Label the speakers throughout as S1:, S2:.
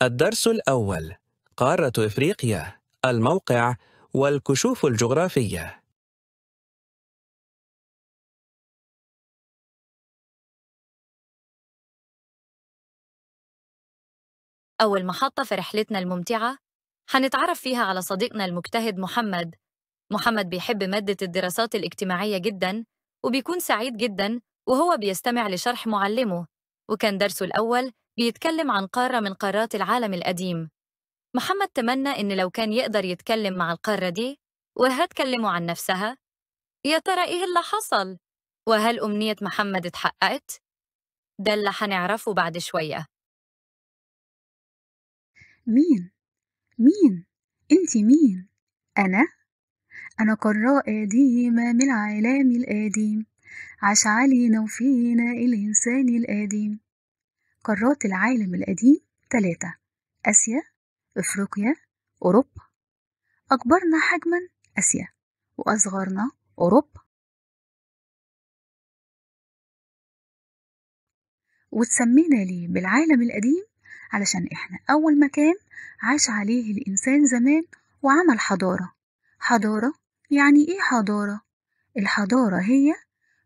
S1: الدرس الأول: قارة إفريقيا، الموقع والكشوف الجغرافية.
S2: أول محطة في رحلتنا الممتعة حنتعرف فيها على صديقنا المجتهد محمد. محمد بيحب مادة الدراسات الاجتماعية جداً، وبيكون سعيد جداً وهو بيستمع لشرح معلمه. وكان درسه الأول بيتكلم عن قارة من قارات العالم القديم. محمد تمنى إن لو كان يقدر يتكلم مع القارة دي وهتكلموا عن نفسها. يا ترى إيه اللي حصل؟ وهل أمنية محمد اتحققت؟ ده اللي حنعرفه بعد شوية.
S3: مين؟ مين؟ انتي مين؟ أنا قراء قديمة من العالم القديم، عاش علينا وفينا الإنسان القديم. قارات العالم القديم 3: آسيا، إفريقيا، أوروبا. أكبرنا حجما آسيا، وأصغرنا أوروبا. وتسمينا ليه بالعالم القديم؟ علشان إحنا أول مكان عاش عليه الإنسان زمان وعمل حضارة. حضارة يعني إيه حضارة؟ الحضارة هي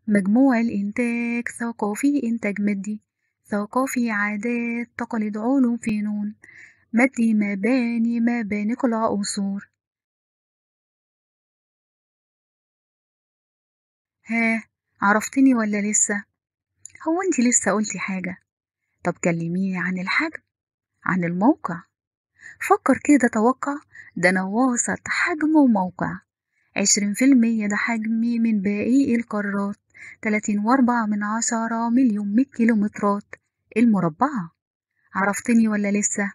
S3: مجموع الإنتاج ثقافي، إنتاج مادي ثقافي، عادات، تقاليد، علوم، فنون، مادي، مباني قلع قصور. ها، عرفتني ولا لسه؟ هو انت لسه قلتي حاجة؟ طب كلميني عن الحجم، عن الموقع. فكر كده، توقع. ده أنا وسط حجم وموقع. 20% ده حجمي من باقي القارات، 30.4 مليون كيلومترات المربعة. عرفتني ولا لسه؟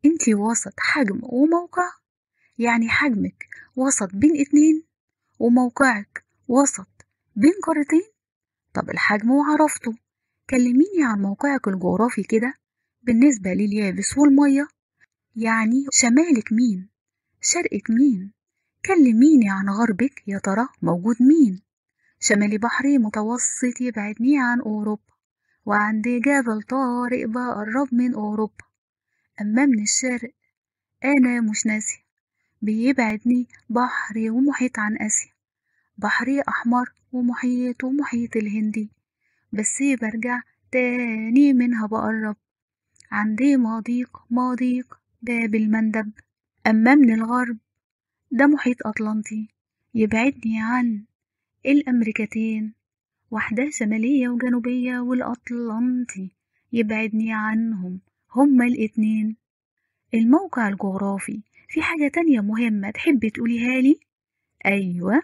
S3: انتي وسط حجم وموقع، يعني حجمك وسط بين اتنين، وموقعك وسط بين قارتين. طب الحجم وعرفته، كلميني عن موقعك الجغرافي كده بالنسبة لليابس والمية. يعني شمالك مين؟ شرقك مين؟ كلميني عن غربك، يا ترى موجود مين؟ شمالي بحري متوسط يبعدني عن أوروبا، وعند جبل طارق بقرب من أوروبا. أما من الشرق أنا مش ناسية، بيبعدني بحري ومحيط عن آسيا، بحري أحمر ومحيط الهندي. بس برجع تاني منها بقرب، عندي مضيق باب المندب. أما من الغرب ده محيط أطلنطي، يبعدني عن الأمريكتين، واحدة شمالية وجنوبية، والأطلنطي يبعدني عنهم هما الاتنين. الموقع الجغرافي في حاجة تانية مهمة تحبي تقوليها لي؟ أيوة،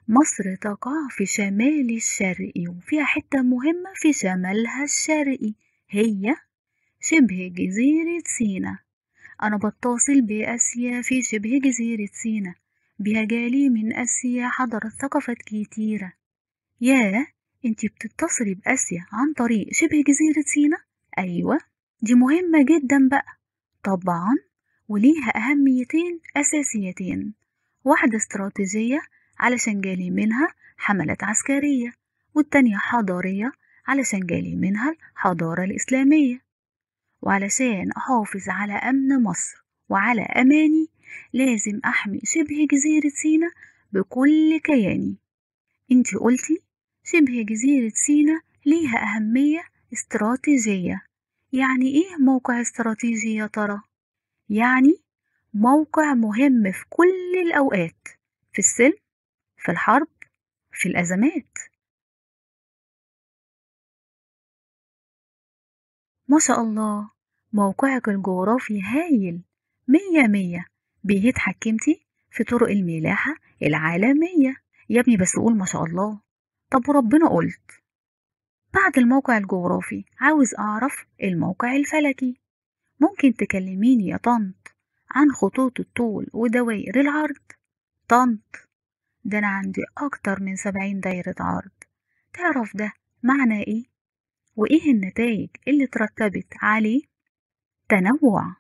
S3: مصر تقع في شمال الشرقي، وفيها حتة مهمة في شمالها الشرقي، هي شبه جزيرة سيناء. أنا بتصل بآسيا في شبه جزيرة سيناء، بها جالي من آسيا حضرت ثقافات كتيرة. ياه، انتي بتتصلي بآسيا عن طريق شبه جزيرة سيناء؟ أيوة، دي مهمة جدا بقى. طبعا، وليها أهميتين أساسيتين: واحدة استراتيجية علشان جالي منها حملات عسكرية، والتانية حضارية علشان جالي منها الحضارة الإسلامية. وعلشان أحافظ على أمن مصر وعلى أماني، لازم أحمي شبه جزيرة سيناء بكل كياني. انتي قلتي شبه جزيرة سيناء ليها أهمية استراتيجية. يعني إيه موقع استراتيجي يا ترى؟ يعني موقع مهم في كل الأوقات، في السلم، في الحرب، في الأزمات. ما شاء الله، موقعك الجغرافي هايل، 100. بيه اتحكمتي في طرق الملاحة العالمية. يا ابني بس قول ما شاء الله. طب وربنا قلت. بعد الموقع الجغرافي عاوز أعرف الموقع الفلكي. ممكن تكلميني يا طنط عن خطوط الطول ودوائر العرض؟ طنط، ده أنا عندي أكتر من 70 دايرة عرض. تعرف ده معنى إيه؟ وإيه النتائج اللي ترتبت عليه؟ تنوع،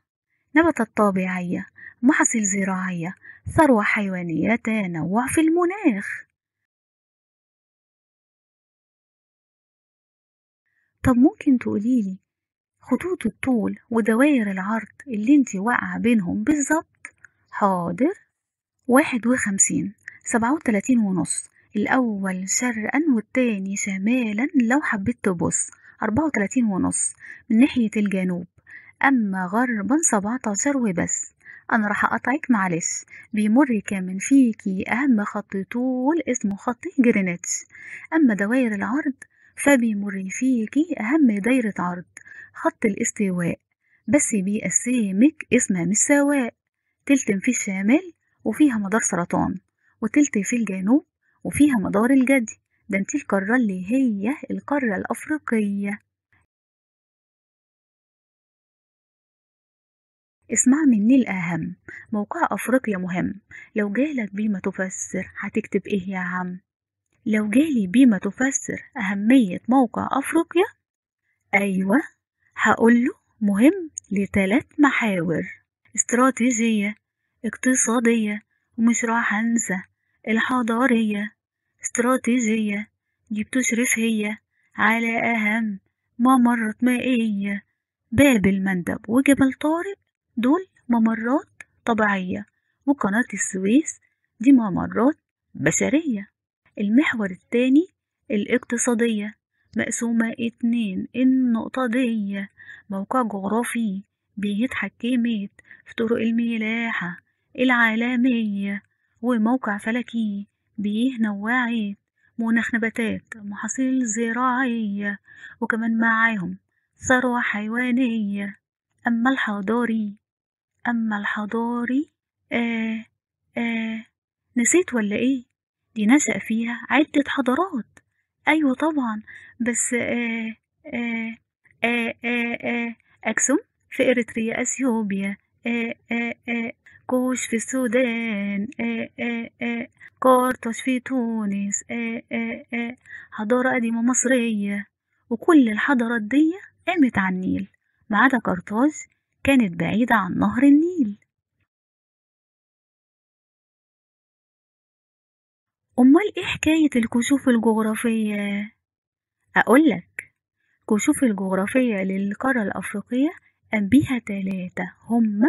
S3: نباتات طبيعية، محاصيل زراعية، ثروة حيوانية، تنوع في المناخ. طب ممكن تقوليلي خطوط الطول ودوائر العرض اللي انتي واقعة بينهم بالظبط؟ حاضر. 51، 37.5، الأول شرقا والتاني شمالا لو حبيت تبص، 34.5 من ناحية الجنوب، أما غربا 17 وبس. أنا راح أقطعك معلش، بيمر كمان فيكي أهم خط طول اسمه خط جرينتش. أما دوائر العرض فبيمر فيكي أهم دايرة عرض خط الاستواء، بس بيقسمك اسمها مش سواء، تلت في الشمال وفيها مدار سرطان، وتلت في الجنوب وفيها مدار الجدي. ده انتي القارة اللي هي القارة الأفريقية. اسمع مني الأهم، موقع أفريقيا مهم. لو جالك بما تفسر هتكتب إيه يا عم؟ لو جالي بما تفسر أهمية موقع أفريقيا، أيوة، هقوله مهم ل3 محاور: استراتيجية، اقتصادية، ومش راح أنسى الحضارية. استراتيجية دي بتشرف هي على أهم ممرات مائية، باب المندب وجبل طارق دول ممرات طبيعية، وقناة السويس دي ممرات بشرية. المحور التاني الاقتصادية، مقسومة 2، النقطة دي موقع جغرافي بيتحكمت في طرق الملاحة العالمية، وموقع فلكي بينوعت مناخ نباتات محاصيل زراعية، وكمان معاهم ثروة حيوانية. أما الحضاري آه آه نسيت ولا إيه؟ دي نشأ فيها عدة حضارات. أيوة طبعا، بس أكسوم في إريتريا أثيوبيا، كوش في السودان، قرطاج في تونس، حضارة قديمة مصرية. وكل الحضارات دي قامت على النيل ما عدا قرطاج، كانت بعيدة عن نهر النيل. أمال إيه حكاية الكشوف الجغرافية؟ أقولك، كشوف الجغرافية للقارة الأفريقية قام بيها 3، هم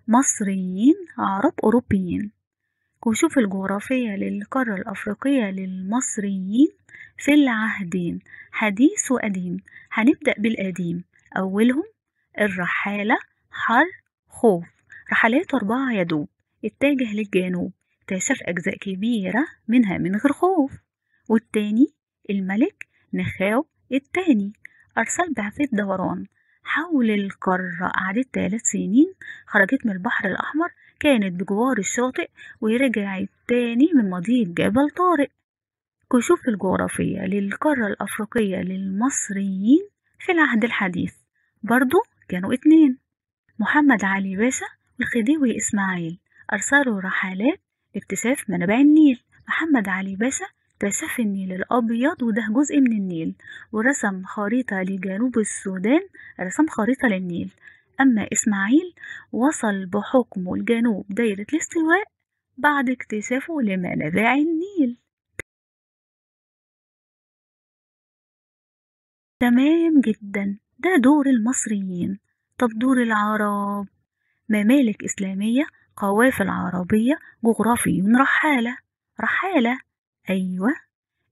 S3: مصريين عرب أوروبيين. كشوف الجغرافية للقارة الأفريقية للمصريين في العهدين حديث وقديم. هنبدأ بالقديم، أولهم الرحالة حر خوف، رحلات 4 يدوب، اتجه للجنوب، اكتشف أجزاء كبيرة منها من غير خوف. والتاني الملك نخاو التاني، أرسل بعثة دوران حول القارة، قعدت 3 سنين، خرجت من البحر الأحمر، كانت بجوار الشاطئ، ورجعت تاني من مضيق جبل طارق. كشوف الجغرافية للقارة الأفريقية للمصريين في العهد الحديث برضو كانوا 2، محمد علي باشا والخديوي إسماعيل، أرسلوا رحلات لاكتشاف منابع النيل. محمد علي باشا اكتشف النيل الأبيض وده جزء من النيل، ورسم خريطة لجنوب السودان، رسم خريطة للنيل. أما إسماعيل وصل بحكمه الجنوب دايرة الاستواء بعد اكتشافه لمنابع النيل. تمام جدا، ده دور المصريين. طب دور العرب؟ ممالك إسلامية، قوافل عربية، جغرافيون رحالة. أيوة،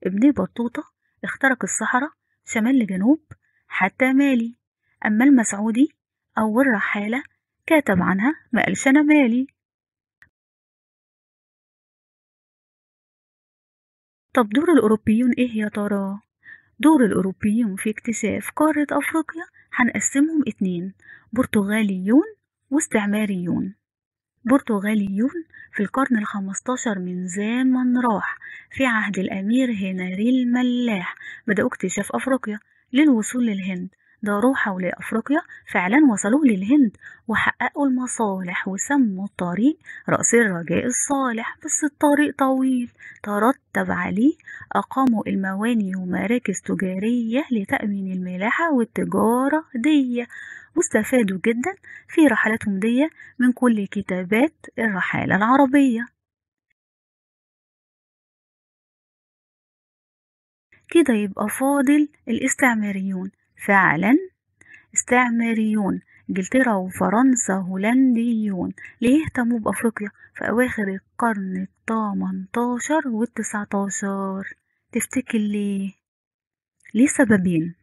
S3: ابن بطوطة اخترق الصحراء شمال لجنوب حتى مالي. أما المسعودي أو الرحالة كاتب عنها ما قالش أنا مالي. طب دور الأوروبيون إيه يا ترى؟ دور الأوروبيون في اكتشاف قارة أفريقيا هنقسمهم 2، برتغاليون واستعماريون. برتغاليون في القرن ال15 من زمن راح، في عهد الأمير هنري الملاح بدأوا اكتشاف أفريقيا للوصول للهند. داروا حول أفريقيا، فعلا وصلوا للهند وحققوا المصالح، وسموا الطريق رأس الرجاء الصالح. بس الطريق طويل ترتب عليه أقاموا المواني ومراكز تجارية لتأمين الملاحة والتجارة دي، واستفادوا جدا في رحلاتهم دي من كل كتابات الرحالة العربية. كده يبقى فاضل الاستعماريون، فعلا استعماريون إنجلترا وفرنسا هولنديون اللي يهتموا بأفريقيا في أواخر القرن ال18 وال19. تفتكر ليه؟ ليه سببين: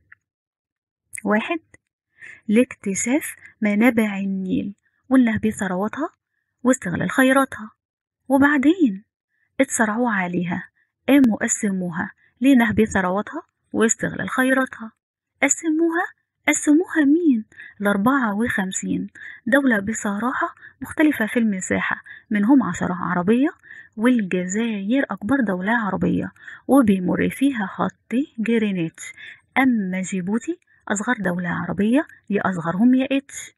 S3: واحد، لاكتشاف منابع النيل والنهب ثرواتها واستغلال خيراتها، وبعدين اتسرعوا عليها، قاموا قسموها لنهب ثرواتها واستغلال خيراتها. قسموها مين؟ ل54 دولة بصراحة مختلفة في المساحة، منهم 10 عربية، والجزائر أكبر دولة عربية وبيمر فيها خط جرينتش. أما جيبوتي أصغر دولة عربية، يا أصغرهم يا إتش.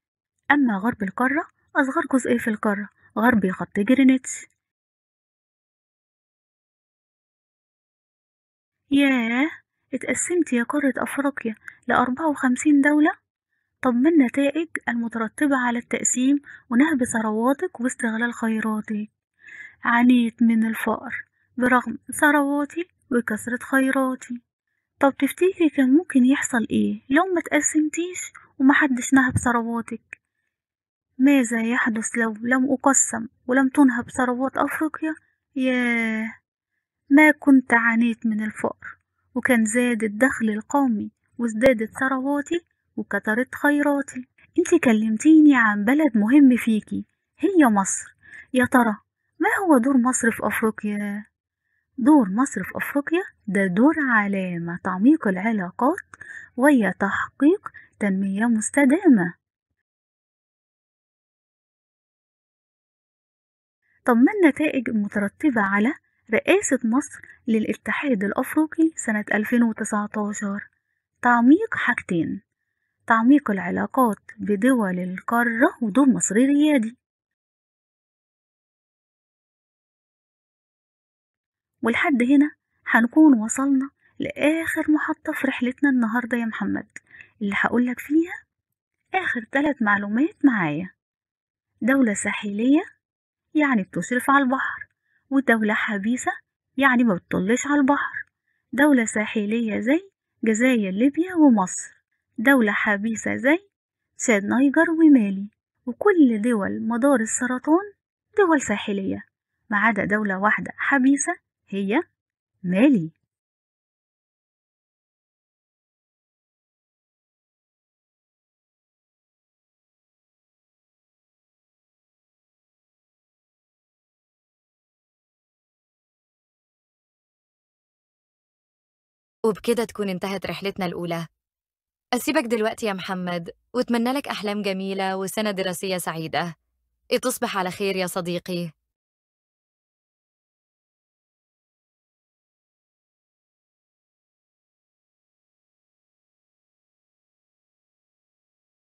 S3: أما غرب القارة أصغر جزء في القارة، غربي خط جرينتش. ياه، اتقسمت يا قارة أفريقيا ل54 دولة. طب ما النتائج المترتبة على التقسيم ونهب ثرواتك واستغلال خيراتك؟ عانيت من الفقر برغم ثرواتي وكثرة خيراتي. طب تفتكري كان ممكن يحصل ايه لو ما تقسمتيش ومحدش نهب ثرواتك؟ ماذا يحدث لو لم أقسم ولم تنهب ثروات أفريقيا؟ ياه، ما كنت عانيت من الفقر، وكان زاد الدخل القومي وازدادت ثرواتي وكترت خيراتي. انتي كلمتيني عن بلد مهم فيكي، هي مصر. يا ترى ما هو دور مصر في أفريقيا؟ دور مصر في أفريقيا ده دور علامة تعميق العلاقات وهي تحقيق تنمية مستدامة. طب ما النتائج المترتبة على رئاسة مصر للاتحاد الأفريقي سنة 2019؟ تعميق حاجتين: تعميق العلاقات بدول القارة ودور مصري ريادي. ولحد هنا هنكون وصلنا لآخر محطة في رحلتنا النهاردة يا محمد، اللي هقولك فيها آخر 3 معلومات معايا. دولة ساحلية يعني بتشرف على البحر، ودولة حبيسة يعني ما بتطلش على البحر. دولة ساحلية زي جزائر ليبيا ومصر، دولة حبيسة زي تشاد نيجر ومالي. وكل دول مدار السرطان دول ساحلية ما عدا دولة واحدة حبيسة، هي مالي.
S2: وبكده تكون انتهت رحلتنا الأولى. أسيبك دلوقتي يا محمد، وأتمنى لك أحلام جميلة وسنة دراسية سعيدة. تصبح على خير يا صديقي.